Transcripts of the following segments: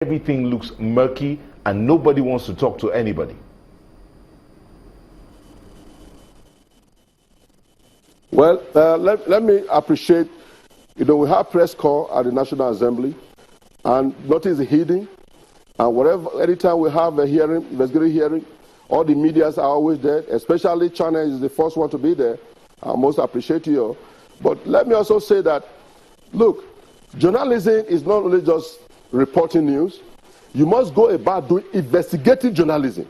everything looks murky and nobody wants to talk to anybody? Well, let me appreciate, we have press call at the National Assembly, and nothing is hidden. And whatever, anytime we have a hearing, investigative hearing, all the medias are always there, especially China is the first one to be there. I most appreciate you. But let me also say that, look, journalism is not only just reporting news. You must go about doing investigative journalism,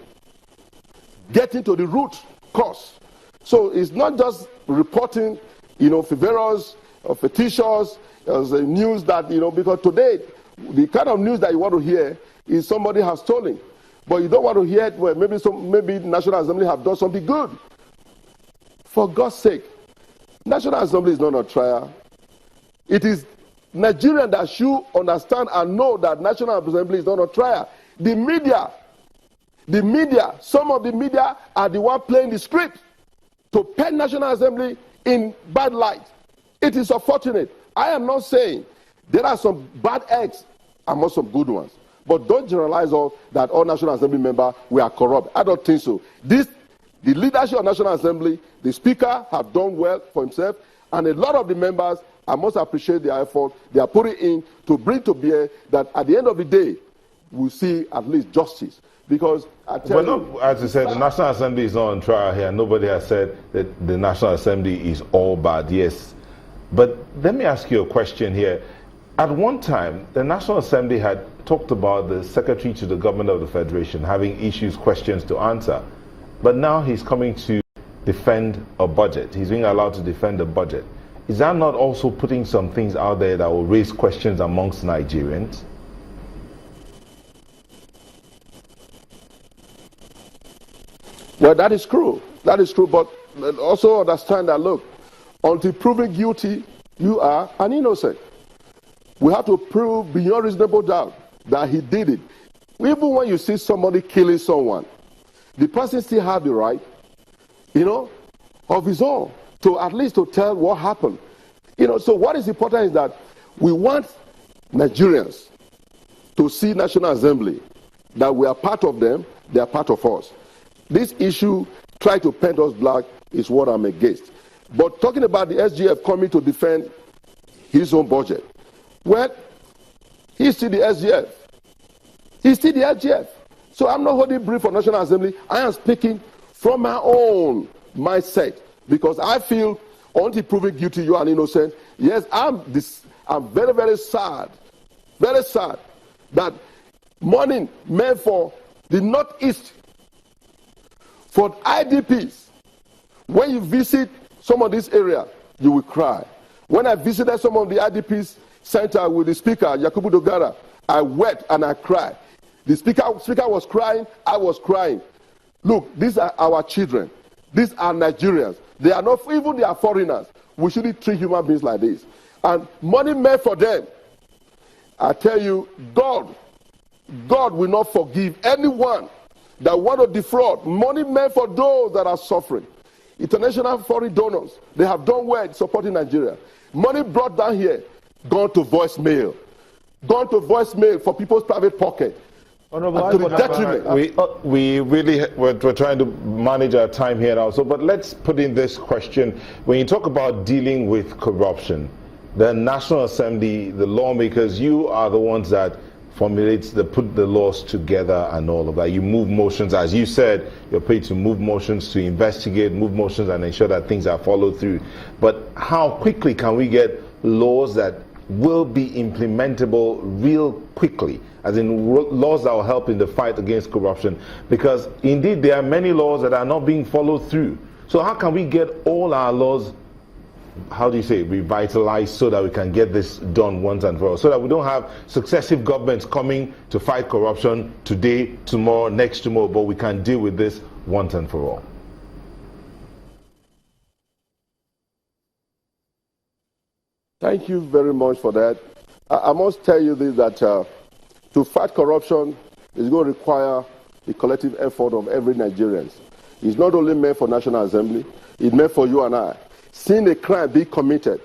getting to the root cause. So it's not just reporting, frivolous or fictitious news that, because today, the kind of news that you want to hear is somebody has stolen. But you don't want to hear it where maybe the National Assembly have done something good. For God's sake, National Assembly is not a trial. It is Nigerians that should understand and know that National Assembly is not a trial. The media, some of the media are the one playing the script to paint National Assembly in bad light. It is unfortunate. I am not saying there are some bad eggs among some good ones. But don't generalize that all National Assembly members were corrupt. I don't think so. The leadership of National Assembly, the Speaker have done well for himself, and a lot of the members, I must appreciate their effort they are putting in to bring to bear that at the end of the day, we'll see at least justice. Because as you said, the National Assembly is not on trial here. Nobody has said that the National Assembly is all bad. Yes. But let me ask you a question here. At one time, the National Assembly had talked about the Secretary to the Government of the Federation having issues, questions to answer. But now he's coming to defend a budget. He's being allowed to defend a budget. Is that not also putting some things out there that will raise questions amongst Nigerians? Well, that is true. That is true. But also understand that, look, until proven guilty, you are an innocent. We have to prove beyond reasonable doubt that he did it. Even when you see somebody killing someone, the person still has the right, of his own, to at least to tell what happened. So what is important is that we want Nigerians to see National Assembly, that we are part of them, they are part of us. This issue, try to paint us black, is what I'm against. But talking about the SGF coming to defend his own budget, well, he's still the SGF. He's still the SGF. So I'm not holding brief for National Assembly. I am speaking from my own mindset because I feel until proven guilty, you are an innocent. Yes, I'm very, very sad that money meant for the Northeast, for IDPs. When you visit some of this area, you will cry. When I visited some of the IDPs center with the Speaker, Yakubu Dogara, I wept and I cried. The speaker was crying, I was crying. Look, these are our children. These are Nigerians. They are not, even they are foreigners. We shouldn't treat human beings like this. And money made for them. I tell you, God will not forgive anyone that want to defraud. Money made for those that are suffering. International foreign donors, they have done well supporting Nigeria. Money brought down here, gone to voicemail. Gone to voicemail for people's private pocket. To the detriment. We're trying to manage our time here now. But let's put in this question. When you talk about dealing with corruption, the National Assembly, the lawmakers, you are the ones that put the laws together and all of that. You move motions, as you said, you're paid to move motions, to investigate, move motions and ensure that things are followed through. But how quickly can we get laws that will be implementable real quickly, as in laws that will help in the fight against corruption? Because indeed there are many laws that are not being followed through. So how can we get all our laws, revitalized, so that we can get this done once and for all, so that we don't have successive governments coming to fight corruption today, tomorrow, next tomorrow, but we can deal with this once and for all? Thank you very much for that. I must tell you this, that to fight corruption is going to require the collective effort of every Nigerian. It's not only meant for National Assembly, it's meant for you and I. Seeing a crime be committed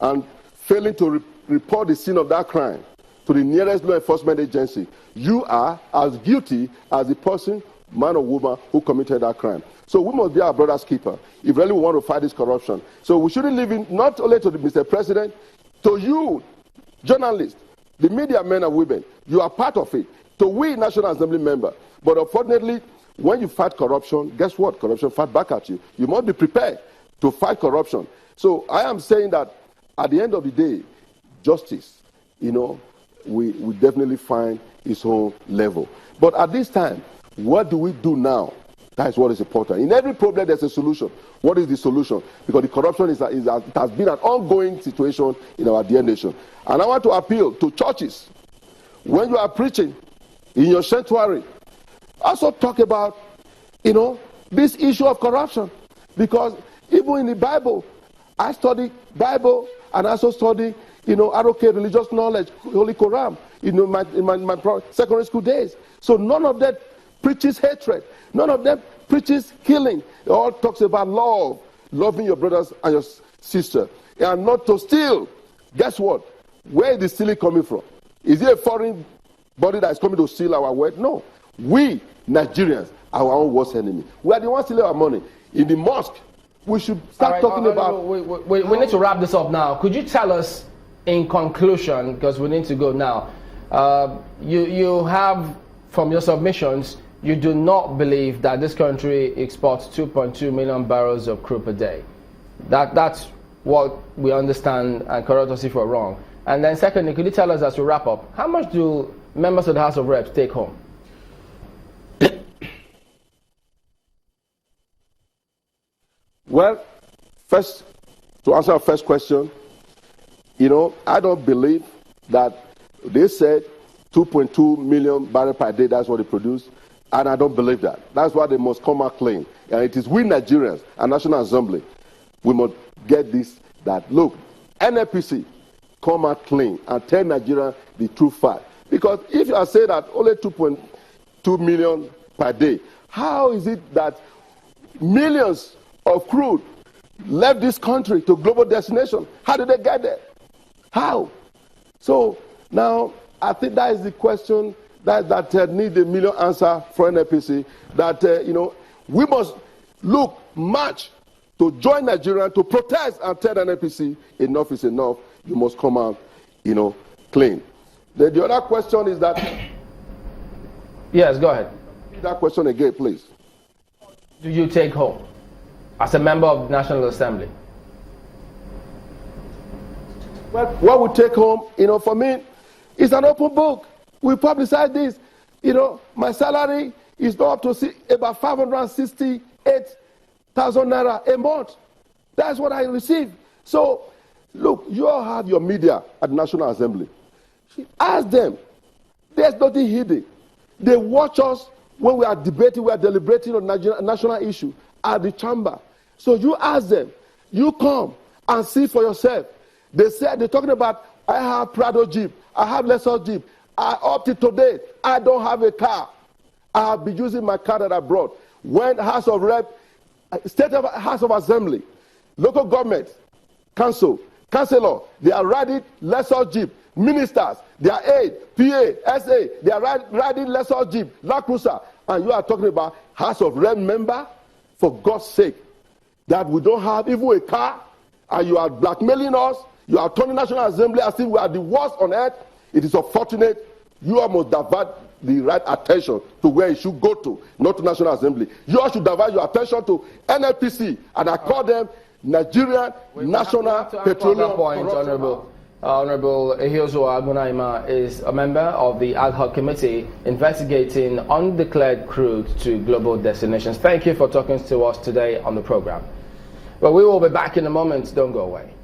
and failing to report the scene of that crime, to the nearest law enforcement agency, you are as guilty as the person, man or woman, who committed that crime. So we must be our brother's keeper if really we want to fight this corruption. So we shouldn't leave it not only to the Mr. President, to you, journalists, the media men and women. You are part of it. To we, National Assembly members. But unfortunately, when you fight corruption, guess what? Corruption fight back at you. You must be prepared to fight corruption. So I am saying that at the end of the day, justice, we definitely find its own level. But at this time, what do we do now? That is what is important. In every problem, there's a solution. What is the solution? Because the corruption it has been an ongoing situation in our dear nation. And I want to appeal to churches. When you are preaching in your sanctuary, also talk about, this issue of corruption. Because even in the Bible, I study Bible and I also study, ROK, religious knowledge, Holy Quran, in my secondary school days. So none of that preaches hatred. None of them preaches killing. It all talks about love, loving your brothers and your sister, and not to steal. Guess what? Where is the stealing coming from? Is it a foreign body that is coming to steal our wealth? No. We, Nigerians, are our own worst enemy. We are the ones stealing our money. In the mosque, we should start talking about... We need to wrap this up now. Could you tell us, in conclusion, because we need to go now, you have, from your submissions, you do not believe that this country exports 2.2 million barrels of crude per day. That's what we understand, and correct us if we're wrong. And then secondly, could you tell us as we wrap up, how much do members of the House of Reps take home? Well, first, to answer our first question, I don't believe that they said 2.2 million barrels per day, that's what they produce, and I don't believe that. That's why they must come out clean. And it is we Nigerians and National Assembly, we must get this, that, look, NNPC, come out clean and tell Nigeria the true fact. Because if you are saying that only 2.2 million per day, how is it that millions of crude left this country to global destination? How did they get there? How? So now I think that is the question that need a million answer for NNPC. That we must march to join Nigeria to protest and tell NNPC enough is enough. You must come out, clean. The other question is that. Yes, go ahead. That question again, please. Do you take home as a member of the National Assembly? Well, what we take home, for me, is an open book. We publicize this. My salary is not up to about 568,000 naira a month. That's what I receive. So, look, you all have your media at the National Assembly. Ask them. There's nothing hidden. They watch us when we are debating, we are deliberating on national issue at the chamber. So you ask them. You come and see for yourself. They're talking about, I have Prado Jeep, I have Lexus Jeep. Up to today, I don't have a car. I have been using my car that I brought. When House of Rep, State of House of Assembly, local government, councillor, they are riding Lexus Jeep. Ministers, they are aide, PA, SA, they are riding Lexus Jeep, Land Cruiser. And you are talking about House of Rep member? For God's sake, that we don't have even a car, and you are blackmailing us. You are turning National Assembly as if we are the worst on earth. It is unfortunate. You all must divert the right attention to where it should go to, not to National Assembly. You all should divert your attention to NNPC, and I call them Nigerian National Petroleum Corruption. Honorable Ehiozo Agunaima is a member of the ad hoc committee investigating undeclared crude to global destinations. Thank you for talking to us today on the program. Well, we will be back in a moment. Don't go away.